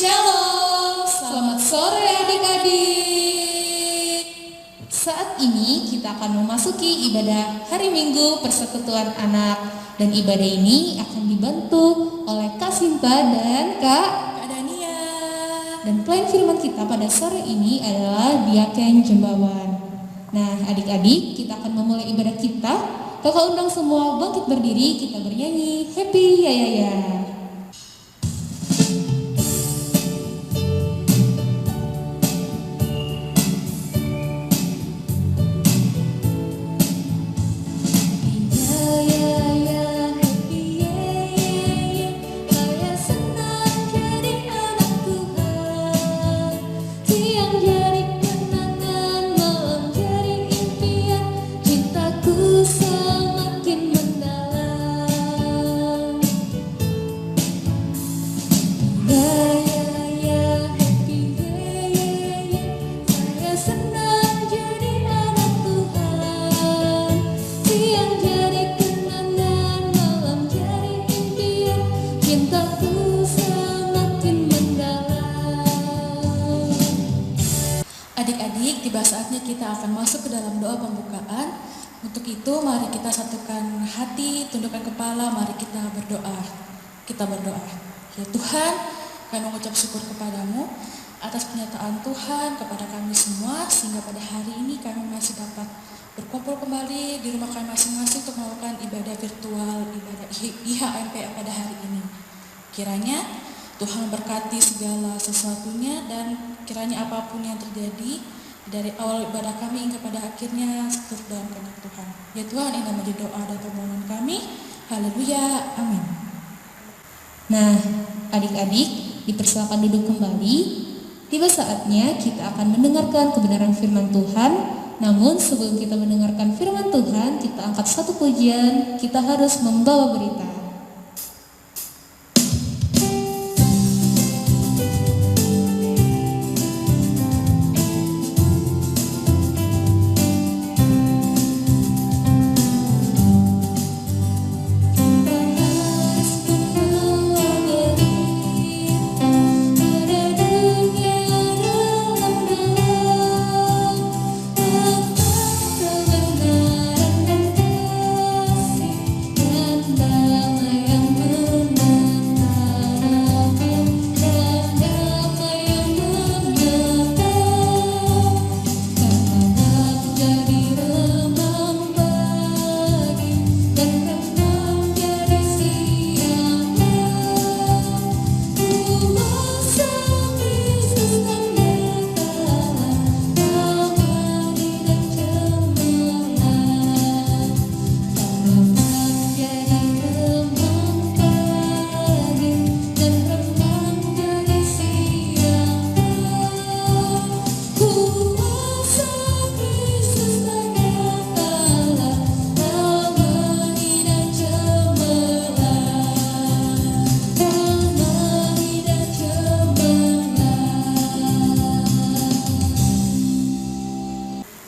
Shalom, selamat sore adik-adik. Saat ini kita akan memasuki ibadah hari Minggu Persekutuan Anak. Dan ibadah ini akan dibantu oleh Kak Sinta dan Kak Dania. Dan pelayan firman kita pada sore ini adalah Diaken Jembawan. Nah adik-adik, kita akan memulai ibadah kita. Kakak undang semua bangkit berdiri, kita bernyanyi Happy Ya Ya Ya. Adik-adik, tiba saatnya kita akan masuk ke dalam doa pembukaan. Untuk itu, mari kita satukan hati, tundukkan kepala, mari kita berdoa. Kita berdoa. Ya Tuhan, kami mengucap syukur kepadamu atas pernyataan Tuhan kepada kami semua, sehingga pada hari ini kami masih dapat berkumpul kembali di rumah kami masing-masing untuk melakukan ibadah virtual, ibadah IHMP pada hari ini. Kiranya Tuhan berkati segala sesuatunya, dan kiranya apapun yang terjadi dari awal ibadah kami hingga pada akhirnya turut dalam kehendak Tuhan. Ya Tuhan, ini menjadi doa dan permohonan kami. Haleluya, amin. Nah adik-adik, dipersilakan duduk kembali. Tiba saatnya kita akan mendengarkan kebenaran firman Tuhan. Namun sebelum kita mendengarkan firman Tuhan, kita angkat satu pujian. Kita harus membawa berita.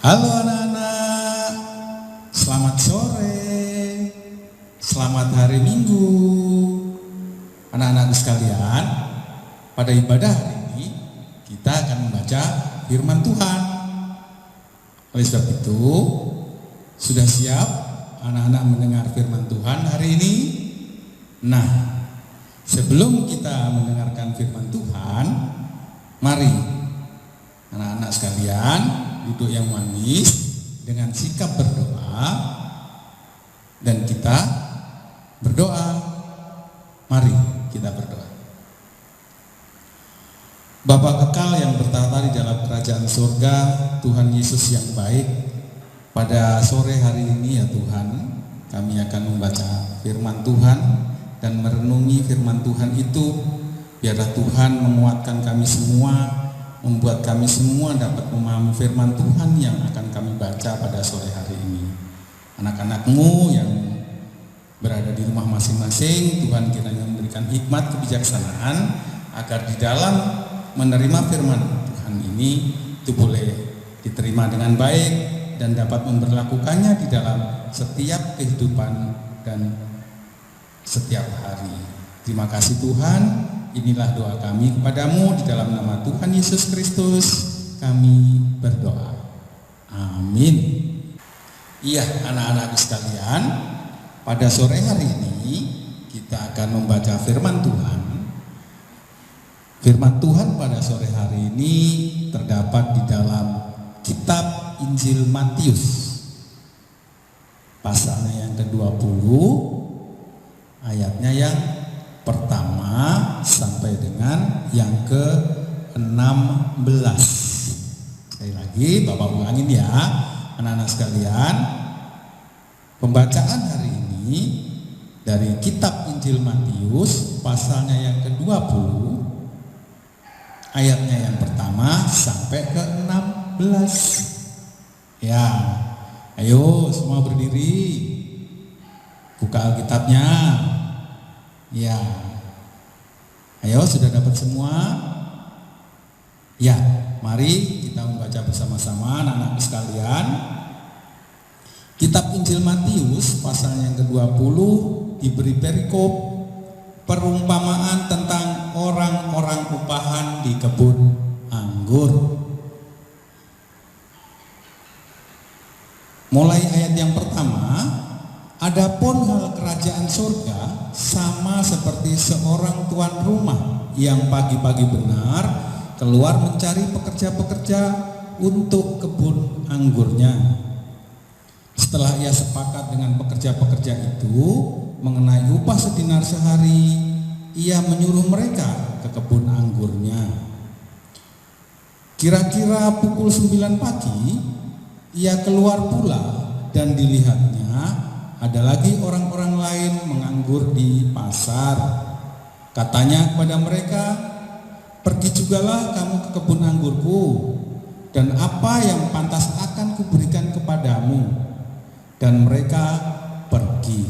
Halo anak-anak, selamat sore, selamat hari Minggu. Anak-anak sekalian, pada ibadah hari ini kita akan membaca firman Tuhan. Oleh sebab itu, sudah siap anak-anak mendengar firman Tuhan hari ini? Nah, sebelum kita mendengarkan firman Tuhan, mari anak-anak sekalian duduk yang manis dengan sikap berdoa, dan kita berdoa. Mari kita berdoa. Bapa kekal yang bertahta di dalam kerajaan surga, Tuhan Yesus yang baik, pada sore hari ini ya Tuhan, kami akan membaca firman Tuhan dan merenungi firman Tuhan itu. Biarlah Tuhan menguatkan kami semua, membuat kami semua dapat memahami firman Tuhan yang akan kami baca pada sore hari ini. Anak-anak-Mu yang berada di rumah masing-masing, Tuhan kiranya memberikan hikmat kebijaksanaan agar di dalam menerima firman Tuhan ini itu boleh diterima dengan baik dan dapat memberlakukannya di dalam setiap kehidupan dan setiap hari. Terima kasih Tuhan, inilah doa kami kepadamu, di dalam nama Tuhan Yesus Kristus kami berdoa. Amin. Iya, anak-anakku sekalian, pada sore hari ini kita akan membaca firman Tuhan. Firman Tuhan pada sore hari ini terdapat di dalam kitab Injil Matius, pasalnya yang ke-20, ayatnya yang pertama sampai dengan yang ke-16. Sekali lagi Bapak ulangin ya, anak-anak sekalian. Pembacaan hari ini dari kitab Injil Matius, pasalnya yang ke-20, ayatnya yang pertama sampai ke-16. Ya, ayo semua berdiri, buka Alkitabnya. Ya, ayo sudah dapat semua? Ya, mari kita membaca bersama-sama anak-anak sekalian. Kitab Injil Matius pasal yang ke-20 diberi perikop perumpamaan tentang orang-orang upahan di kebun anggur. Mulai ayat yang pertama, adapun hal kerajaan surga sama seperti seorang tuan rumah yang pagi-pagi benar keluar mencari pekerja-pekerja untuk kebun anggurnya. Setelah ia sepakat dengan pekerja-pekerja itu mengenai upah sedinar sehari, ia menyuruh mereka ke kebun anggurnya. Kira-kira pukul 9 pagi, ia keluar pula dan dilihatnya ada lagi orang-orang lain menganggur di pasar. Katanya kepada mereka, pergi jugalah kamu ke kebun anggurku, dan apa yang pantas akan kuberikan kepadamu. Dan mereka pergi.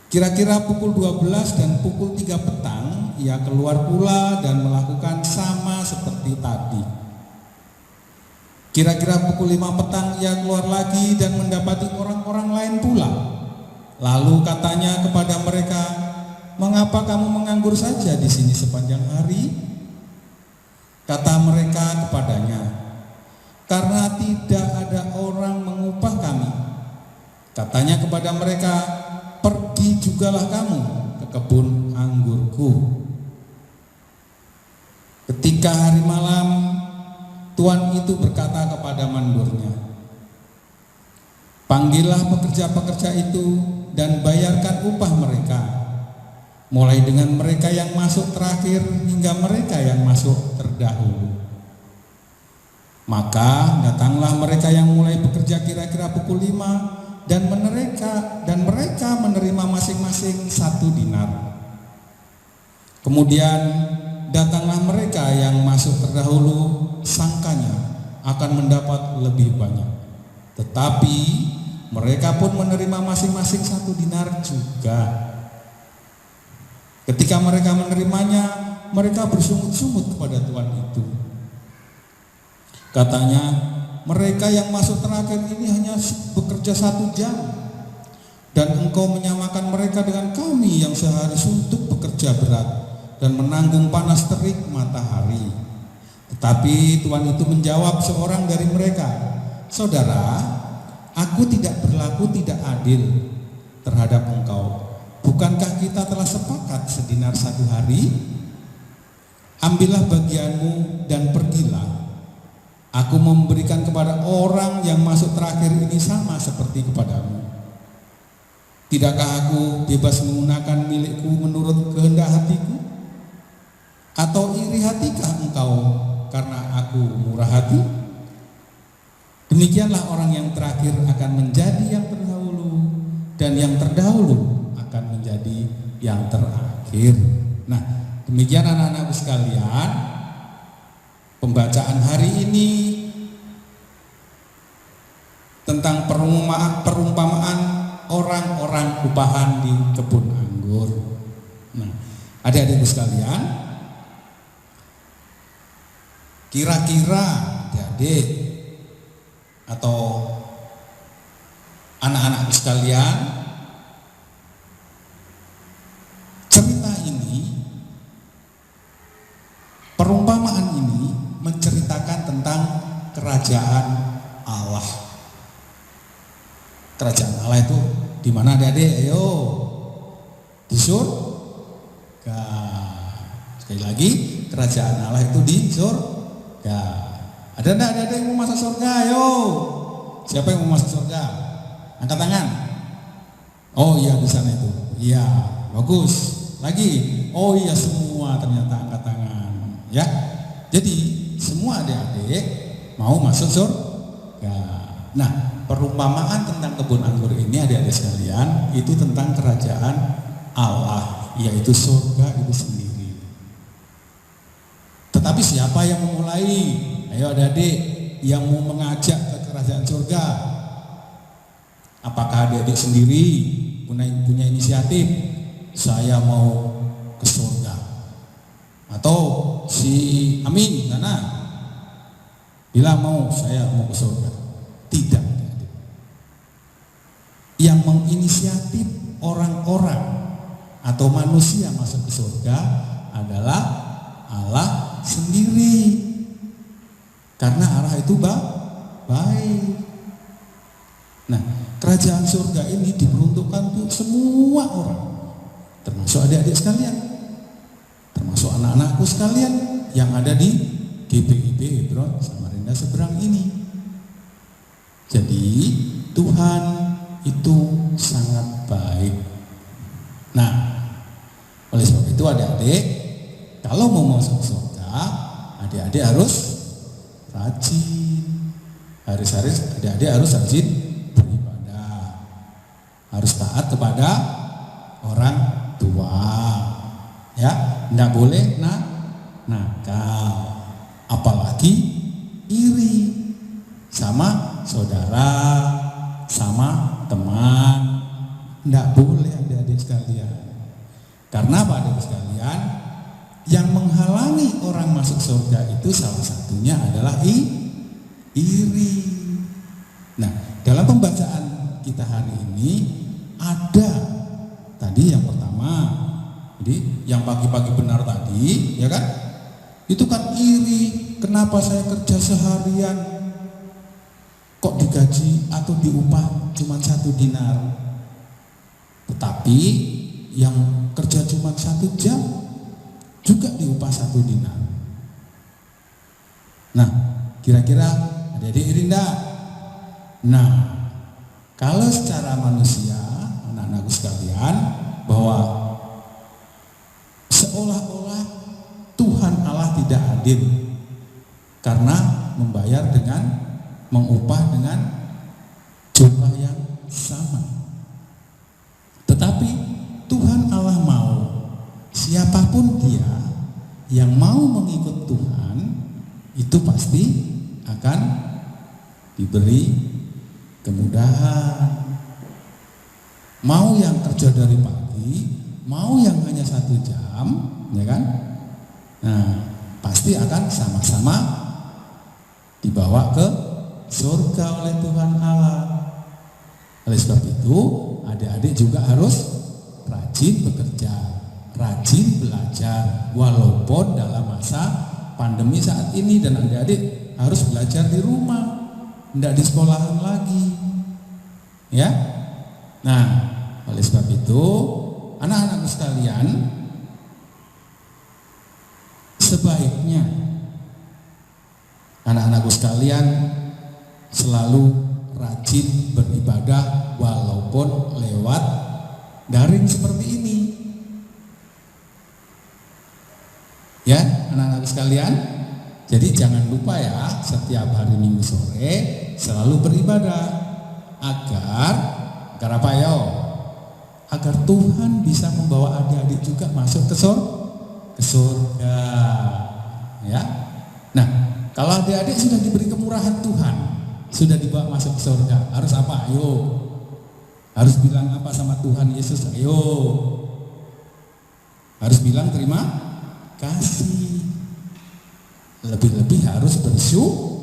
Kira-kira pukul 12 dan pukul 3 petang, ia keluar pula dan melakukan sama seperti tadi. Kira-kira pukul 5 petang ia keluar lagi dan mendapati orang-orang lain pula. Lalu katanya kepada mereka, mengapa kamu menganggur saja di sini sepanjang hari? Kata mereka kepadanya, karena tidak ada orang mengupah kami. Katanya kepada mereka, pergi jugalah kamu ke kebun anggurku. Ketika hari malam, tuan itu berkata kepada mandornya, panggillah pekerja-pekerja itu dan bayarkan upah mereka, mulai dengan mereka yang masuk terakhir hingga mereka yang masuk terdahulu. Maka datanglah mereka yang mulai bekerja kira-kira pukul 5 dan mereka menerima masing-masing 1 dinar. Kemudian datanglah mereka yang masuk terdahulu, sangkanya akan mendapat lebih banyak. Tetapi mereka pun menerima masing-masing 1 dinar juga. Ketika mereka menerimanya, mereka bersungut-sungut kepada tuan itu. Katanya, mereka yang masuk terakhir ini hanya bekerja 1 jam, dan engkau menyamakan mereka dengan kami yang sehari suntuk bekerja berat dan menanggung panas terik matahari. Tetapi tuan itu menjawab seorang dari mereka, saudara, aku tidak berlaku tidak adil terhadap engkau. Bukankah kita telah sepakat sedinar 1 hari? Ambillah bagianmu dan pergilah. Aku memberikan kepada orang yang masuk terakhir ini sama seperti kepadamu. Tidakkah aku bebas menggunakan milikku menurut kehendak hatiku? Atau iri hatikah engkau karena aku murah hati? Demikianlah orang yang terakhir akan menjadi yang terdahulu, dan yang terdahulu akan menjadi yang terakhir. Nah, demikian anak-anakku sekalian, pembacaan hari ini tentang perumpamaan orang-orang upahan di kebun anggur. Nah, adik-adikku sekalian, kira-kira adik-adik atau anak-anakku sekalian, cerita ini Perumpamaan ini menceritakan tentang kerajaan Allah. Kerajaan Allah itu di mana adik-adik? Ayo, di surga. Sekali lagi, kerajaan Allah itu di surga. Ada enggak adik-adik yang mau masuk surga? Ayo. Siapa yang mau masuk surga? Angkat tangan. Oh iya, di sana itu. Iya, bagus. Lagi. Oh iya, semua ternyata angkat tangan. Ya. Jadi semua adik-adik mau masuk surga. Nah, perumpamaan tentang kebun anggur ini adik-adik sekalian itu tentang kerajaan Allah, yaitu surga itu sendiri. Tetapi siapa yang memulai? Ayo adik-adik yang mau mengajak ke kerajaan surga. Apakah adik-adik sendiri punya inisiatif? Saya mau ke surga. Atau si Amin sana bilang saya mau ke surga. Tidak. Yang menginisiatif orang-orang atau manusia masuk ke surga adalah Allah sendiri. Karena arah itu baik. Nah, kerajaan surga ini diperuntukkan untuk semua orang, termasuk adik-adik sekalian, termasuk anak-anakku sekalian yang ada di GPIB Hebron Samarinda seberang ini. Jadi Tuhan itu sangat baik. Nah, oleh sebab itu adik-adik, kalau mau masuk surga, adik-adik harus rajin. Adik-adik harus rajin beribadah. Harus taat kepada orang tua. Ya, tidak boleh nakal. Apalagi iri sama saudara, sama teman. Tidak boleh adik-adik sekalian. Karena apa adik-adik sekalian? Yang menghalangi orang masuk surga itu salah satunya adalah iri. Nah, dalam pembacaan kita hari ini ada tadi yang pertama, jadi yang pagi-pagi benar tadi, ya kan? Itu kan iri. Kenapa saya kerja seharian kok digaji atau diupah cuma 1 dinar? Tetapi yang kerja cuma 1 jam juga diupah 1 dinar. Nah, kira-kira adik-adik iri enggak? Nah, kalau secara manusia, anak-anakku sekalian, bahwa seolah-olah Tuhan Allah tidak adil karena membayar dengan mengupah dengan jumlah yang sama. Tetapi Tuhan Allah mau siapapun dia yang mau mengikut Tuhan itu pasti akan diberi kemudahan. Mau yang kerja dari pagi, mau yang hanya 1 jam, ya kan? Nah, pasti akan sama-sama dibawa ke surga oleh Tuhan Allah. Oleh sebab itu, adik-adik juga harus rajin bekerja, rajin belajar, walaupun dalam masa pandemi saat ini, dan adik-adik harus belajar di rumah, tidak di sekolahan lagi, ya. Nah, oleh sebab itu, anak-anakku sekalian, sebaiknya anak-anakku sekalian selalu rajin beribadah walaupun lewat daring seperti ini. Ya, anak-anak sekalian, jadi jangan lupa ya, setiap hari Minggu sore selalu beribadah agar apa ya? Agar Tuhan bisa membawa adik-adik juga masuk ke surga. Ya. Nah, kalau adik-adik sudah diberi kemurahan Tuhan, sudah dibawa masuk ke surga, harus apa? Ayo. Harus bilang apa sama Tuhan Yesus? Ayo. Harus bilang terima kasih. Lebih-lebih harus bersyukur,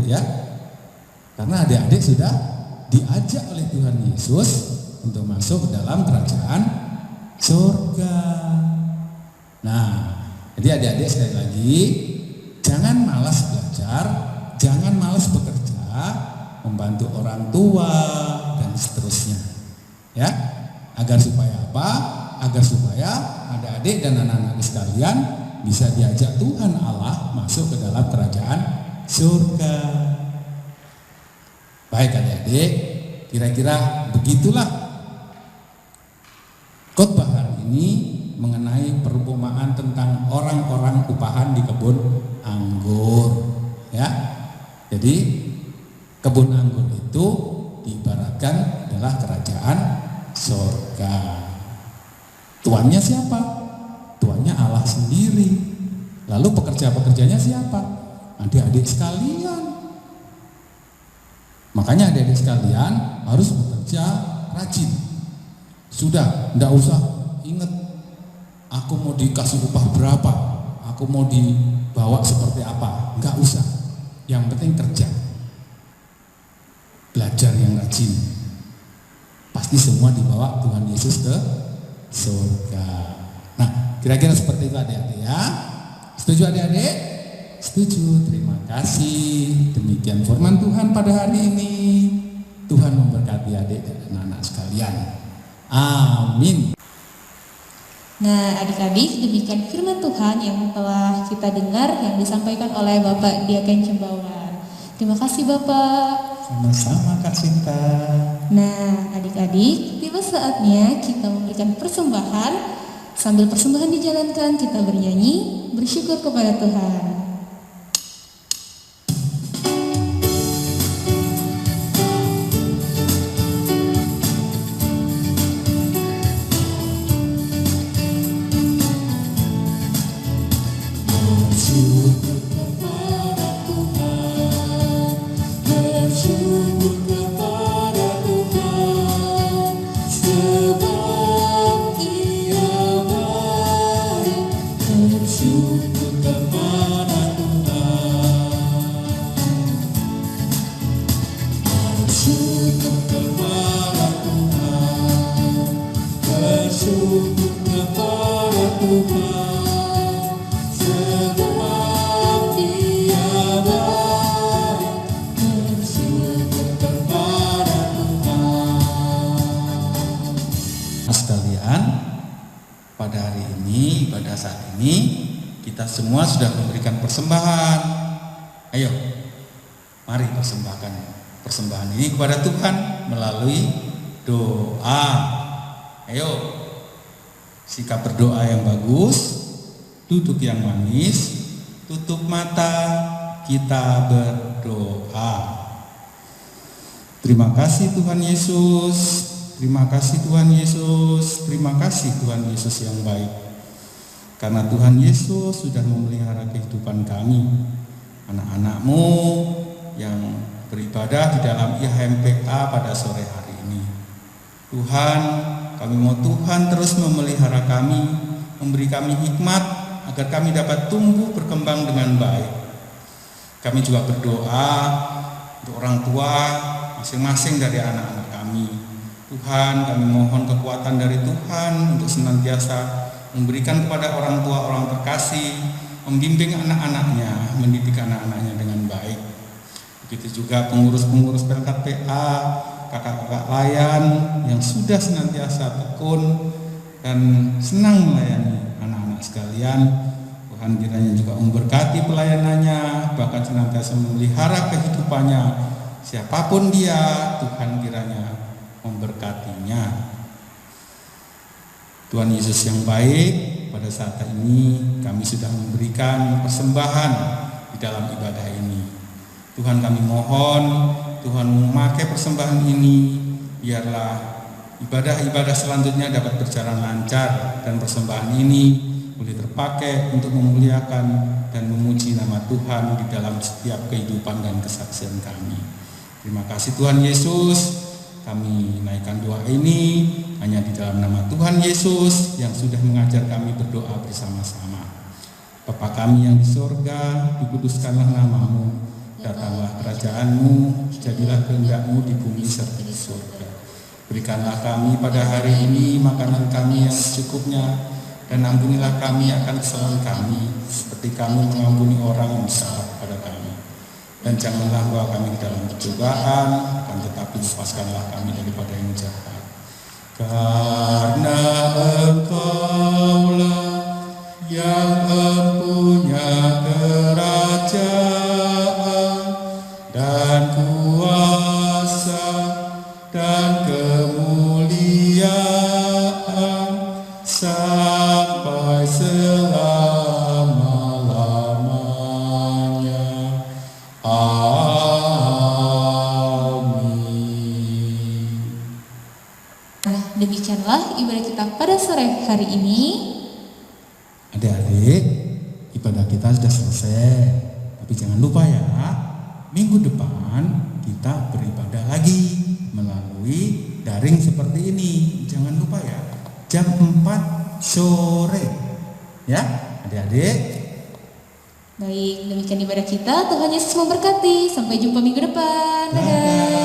ya. Karena adik-adik sudah diajak oleh Tuhan Yesus untuk masuk ke dalam kerajaan surga. Nah, Jadi adik-adik sekali lagi, jangan malas belajar, jangan malas bekerja, membantu orang tua dan seterusnya. Ya, agar supaya apa? Agar supaya adik-adik dan anak-anak sekalian bisa diajak Tuhan Allah masuk ke dalam kerajaan surga. Baik adik-adik, kira-kira begitulah khotbah hari ini mengenai perumpamaan tentang orang-orang upahan di kebun anggur. Ya, jadi kebun anggur itu diibaratkan adalah kerajaan surga. Tuannya siapa? Tuannya Allah sendiri. Lalu pekerja-pekerjanya siapa? Adik-adik sekalian. Makanya adik-adik sekalian harus bekerja rajin. Sudah, tidak usah ingat aku mau dikasih upah berapa, aku mau dibawa seperti apa. Enggak usah. Yang penting kerja. Belajar yang rajin. Pasti semua dibawa Tuhan Yesus ke surga. Nah, kira-kira seperti itu adik-adik ya. Setuju adik-adik? Setuju, terima kasih. Demikian firman Tuhan pada hari ini. Tuhan memberkati adik dan anak-anak sekalian. Amin. Nah, adik-adik, demikian firman Tuhan yang telah kita dengar yang disampaikan oleh Bapak Diaken Cembawan. Terima kasih Bapak. Sama-sama Kak Sinta. Nah, adik-adik, tiba saatnya kita memberikan persembahan. Sambil persembahan dijalankan, kita bernyanyi, bersyukur kepada Tuhan. Pada hari ini, pada saat ini kita semua sudah memberikan persembahan. Ayo, mari persembahkan persembahan ini kepada Tuhan melalui doa. Ayo, sikap berdoa yang bagus, duduk yang manis, tutup mata, kita berdoa. Terima kasih Tuhan Yesus. Terima kasih Tuhan Yesus, terima kasih Tuhan Yesus yang baik. Karena Tuhan Yesus sudah memelihara kehidupan kami, anak-anak-Mu yang beribadah di dalam IHMPA pada sore hari ini. Tuhan, kami mau Tuhan terus memelihara kami, memberi kami hikmat agar kami dapat tumbuh berkembang dengan baik. Kami juga berdoa untuk orang tua masing-masing dari anak-anak kami. Tuhan, kami mohon kekuatan dari Tuhan untuk senantiasa memberikan kepada orang tua, orang terkasih, membimbing anak-anaknya, mendidik anak-anaknya dengan baik. Begitu juga pengurus-pengurus Pelkat PA, kakak-kakak layan yang sudah senantiasa tekun dan senang melayani anak-anak sekalian. Tuhan kiranya juga memberkati pelayanannya, bahkan senantiasa memelihara kehidupannya. Siapapun dia, Tuhan kiranya memberkatinya. Tuhan Yesus yang baik, pada saat ini kami sudah memberikan persembahan di dalam ibadah ini. Tuhan, kami mohon Tuhan memakai persembahan ini, biarlah ibadah-ibadah selanjutnya dapat berjalan lancar dan persembahan ini boleh terpakai untuk memuliakan dan memuji nama Tuhan di dalam setiap kehidupan dan kesaksian kami. Terima kasih Tuhan Yesus. Kami naikkan doa ini hanya di dalam nama Tuhan Yesus yang sudah mengajar kami berdoa bersama-sama. Bapa kami yang di sorga, dikuduskanlah nama-Mu, datanglah kerajaan-Mu, jadilah kehendak-Mu di bumi seperti di surga. Berikanlah kami pada hari ini makanan kami yang secukupnya, Dan ampunilah kami akan kesalahan kami, seperti kami mengampuni orang yang salah kepada kami. Dan janganlah bawa kami ke dalam percobaan, akan tetapi lepaskanlah kami daripada yang jahat. Karena Engkaulah yang mempunyai kerajaan dan kuasa dan kemuliaan sampai selama-lamanya. Amin. Nah, demikianlah ibadah kita pada sore hari ini. Adik-adik, ibadah kita sudah selesai. Tapi jangan lupa ya, minggu depan kita beribadah lagi melalui daring seperti ini. Jangan lupa ya, jam 4 sore. Ya, adik-adik. Baik, demikian ibadah kita. Tuhan Yesus memberkati. Sampai jumpa minggu depan. Dadah.